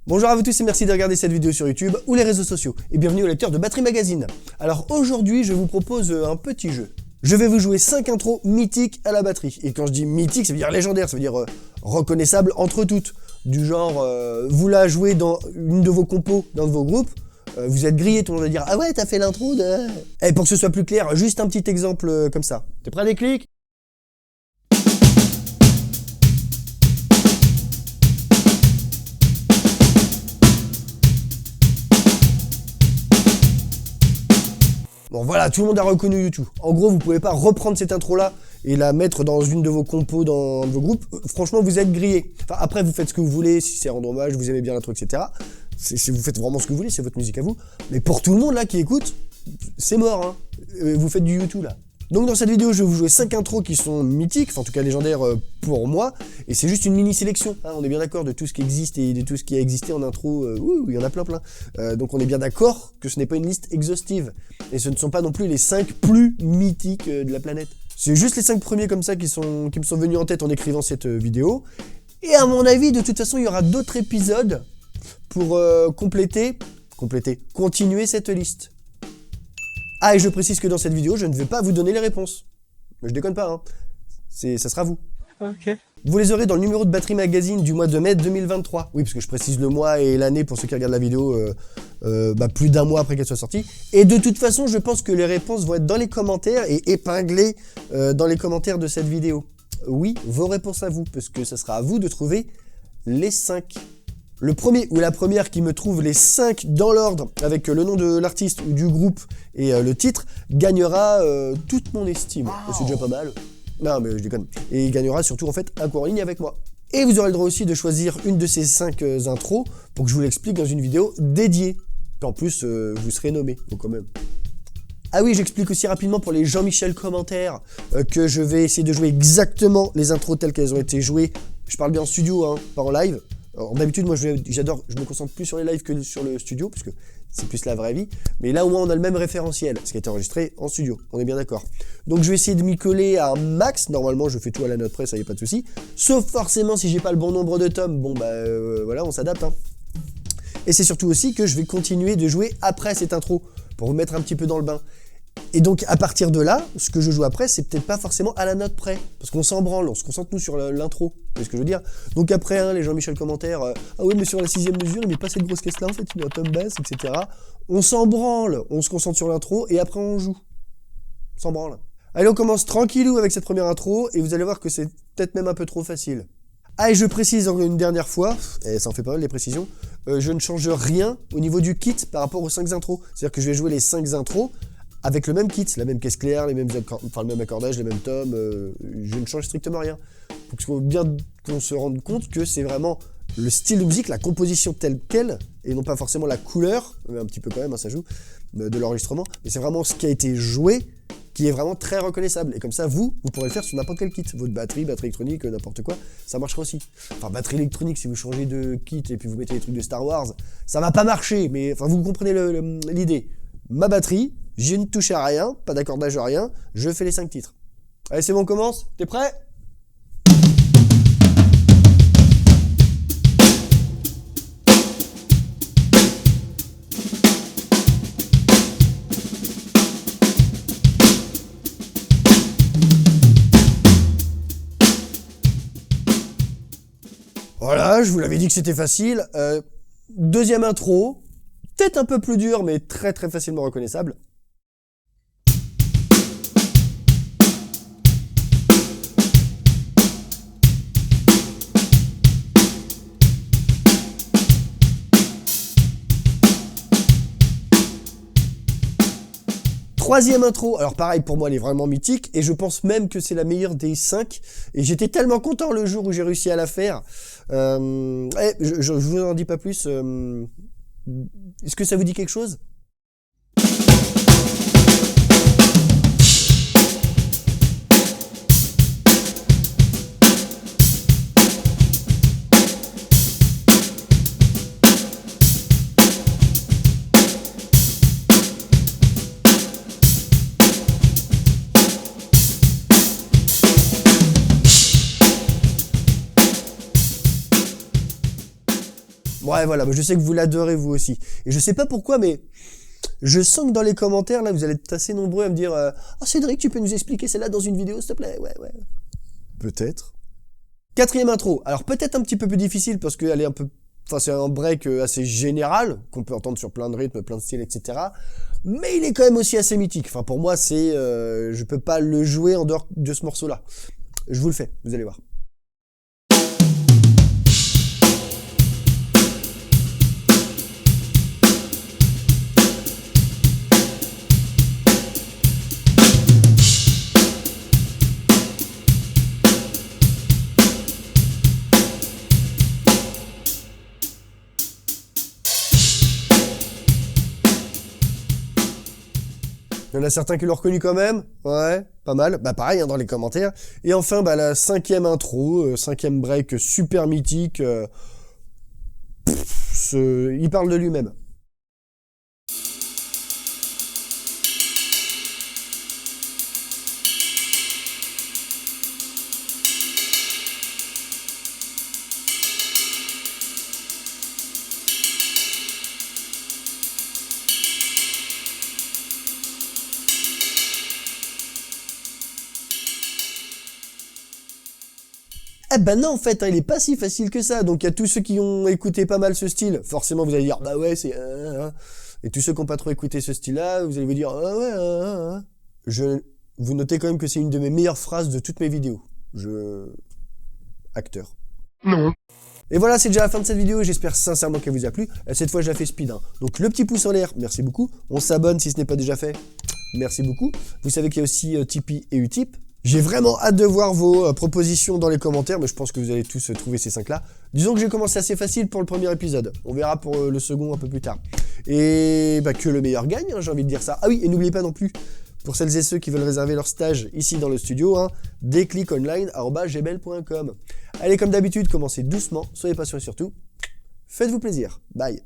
Bonjour à vous tous et merci de regarder cette vidéo sur YouTube ou les réseaux sociaux et bienvenue au lecteur de Battery Magazine. Alors aujourd'hui je vous propose un petit jeu. Je vais vous jouer 5 intros mythiques à la batterie. Et quand je dis mythique, ça veut dire légendaire, ça veut dire reconnaissable entre toutes. Du genre, vous la jouez dans une de vos compos, dans de vos groupes, vous êtes grillé, tout le monde va dire « Ah ouais, t'as fait l'intro de... » Et pour que ce soit plus clair, juste un petit exemple comme ça. T'es prêt à déclic ? Bon voilà, tout le monde a reconnu YouTube. En gros, vous pouvez pas reprendre cette intro-là et la mettre dans une de vos compos, dans vos groupes. Franchement, vous êtes grillé. Enfin, après, vous faites ce que vous voulez, si c'est rendre hommage, vous aimez bien l'intro, etc. Vous faites vraiment ce que vous voulez, c'est votre musique à vous. Mais pour tout le monde là qui écoute, c'est mort, hein. Vous faites du YouTube là. Donc dans cette vidéo, je vais vous jouer 5 intros qui sont mythiques, enfin en tout cas légendaires pour moi, et c'est juste une mini sélection, hein, on est bien d'accord de tout ce qui existe et de tout ce qui a existé en intro, il y en a plein. Donc on est bien d'accord que ce n'est pas une liste exhaustive, et ce ne sont pas non plus les 5 plus mythiques de la planète. C'est juste les 5 premiers comme ça qui me sont venus en tête en écrivant cette vidéo, et à mon avis, de toute façon, il y aura d'autres épisodes pour continuer cette liste. Ah, et je précise que dans cette vidéo, je ne vais pas vous donner les réponses. Je déconne pas, hein. Ça sera vous. Ok. Vous les aurez dans le numéro de Battery Magazine du mois de mai 2023. Oui, parce que je précise le mois et l'année pour ceux qui regardent la vidéo plus d'un mois après qu'elle soit sortie. Et de toute façon, je pense que les réponses vont être dans les commentaires et épinglées dans les commentaires de cette vidéo. Oui, vos réponses à vous, parce que ça sera à vous de trouver les 5. Le premier ou la première qui me trouve les 5 dans l'ordre avec le nom de l'artiste ou du groupe et le titre gagnera toute mon estime. Wow. C'est déjà pas mal. Non mais je déconne. Et il gagnera surtout en fait un cours en ligne avec moi. Et vous aurez le droit aussi de choisir une de ces 5 intros pour que je vous l'explique dans une vidéo dédiée. En plus, vous serez nommé, faut quand même. Ah oui, j'explique aussi rapidement pour les Jean-Michel commentaires que je vais essayer de jouer exactement les intros telles qu'elles ont été jouées. Je parle bien en studio, hein, pas en live. D'habitude, moi, je me concentre plus sur les lives que sur le studio, parce que c'est plus la vraie vie. Mais là, au moins, on a le même référentiel, ce qui a été enregistré en studio. On est bien d'accord. Donc, je vais essayer de m'y coller à un max. Normalement, je fais tout à la note près, ça y est, pas de souci. Sauf forcément, si j'ai pas le bon nombre de tomes, bon, voilà, on s'adapte, hein. Et c'est surtout aussi que je vais continuer de jouer après cette intro, pour vous mettre un petit peu dans le bain. Et donc, à partir de là, ce que je joue après, c'est peut-être pas forcément à la note près. Parce qu'on s'en branle, on se concentre nous sur l'intro. C'est ce que je veux dire. Donc après, hein, les Jean-Michel commentaires, ah oui, mais sur la 6ème mesure, il met pas cette grosse caisse-là, en fait, il met un tome basse, etc. On s'en branle, on se concentre sur l'intro, et après on joue. On s'en branle. Allez, on commence tranquillou avec cette première intro, et vous allez voir que c'est peut-être même un peu trop facile. Ah, et je précise une dernière fois, et ça en fait pas mal les précisions, je ne change rien au niveau du kit par rapport aux 5 intros. C'est-à-dire que je vais jouer les 5 intros, avec le même kit, la même caisse claire, le même accordage, les mêmes tomes, je ne change strictement rien. Donc il faut bien qu'on se rende compte que c'est vraiment le style de musique, la composition telle quelle, et non pas forcément la couleur, mais un petit peu quand même, hein, ça joue, de l'enregistrement, mais c'est vraiment ce qui a été joué qui est vraiment très reconnaissable. Et comme ça, vous pourrez le faire sur n'importe quel kit. Votre batterie électronique, n'importe quoi, ça marchera aussi. Enfin, batterie électronique, si vous changez de kit et puis vous mettez des trucs de Star Wars, ça va pas marcher, mais enfin, vous comprenez l'idée. Ma batterie, je ne touche à rien, pas d'accordage à rien, je fais les 5 titres. Allez, c'est bon, on commence. T'es prêt ? Voilà, je vous l'avais dit que c'était facile. Deuxième intro, peut-être un peu plus dur, mais très très facilement reconnaissable. Troisième intro, alors pareil pour moi elle est vraiment mythique et je pense même que c'est la meilleure des 5 et j'étais tellement content le jour où j'ai réussi à la faire. Je vous en dis pas plus. Est-ce que ça vous dit quelque chose ? Ouais, voilà, je sais que vous l'adorez vous aussi. Et je sais pas pourquoi, mais je sens que dans les commentaires, là, vous allez être assez nombreux à me dire « Oh Cédric, tu peux nous expliquer celle-là dans une vidéo, s'il te plaît ?» Ouais. Peut-être. Quatrième intro. Alors peut-être un petit peu plus difficile parce qu'elle est un peu... Enfin, c'est un break assez général, qu'on peut entendre sur plein de rythmes, plein de styles, etc. Mais il est quand même aussi assez mythique. Enfin, pour moi, c'est... je peux pas le jouer en dehors de ce morceau-là. Je vous le fais, vous allez voir. Il y en a certains qui l'ont reconnu quand même. Ouais, pas mal. Bah pareil, hein, dans les commentaires. Et enfin, bah la cinquième intro, cinquième break super mythique. Il parle de lui-même. Eh ben non, en fait, hein, il est pas si facile que ça. Donc il y a tous ceux qui ont écouté pas mal ce style. Forcément, vous allez dire, bah ouais, c'est... Et tous ceux qui n'ont pas trop écouté ce style-là, vous allez vous dire, ah ouais. Vous notez quand même que c'est une de mes meilleures phrases de toutes mes vidéos. Acteur. Non. Et voilà, c'est déjà la fin de cette vidéo. J'espère sincèrement qu'elle vous a plu. Cette fois, je la fais speed. Hein. Donc le petit pouce en l'air, merci beaucoup. On s'abonne si ce n'est pas déjà fait. Merci beaucoup. Vous savez qu'il y a aussi Tipeee et Utip. J'ai vraiment hâte de voir vos propositions dans les commentaires, mais je pense que vous allez tous trouver ces 5-là. Disons que j'ai commencé assez facile pour le premier épisode. On verra pour le second un peu plus tard. Et bah, que le meilleur gagne, hein, j'ai envie de dire ça. Ah oui, et n'oubliez pas non plus, pour celles et ceux qui veulent réserver leur stage ici dans le studio, hein, décliconline@gmail.com. Allez, comme d'habitude, commencez doucement, soyez patients et surtout, faites-vous plaisir. Bye.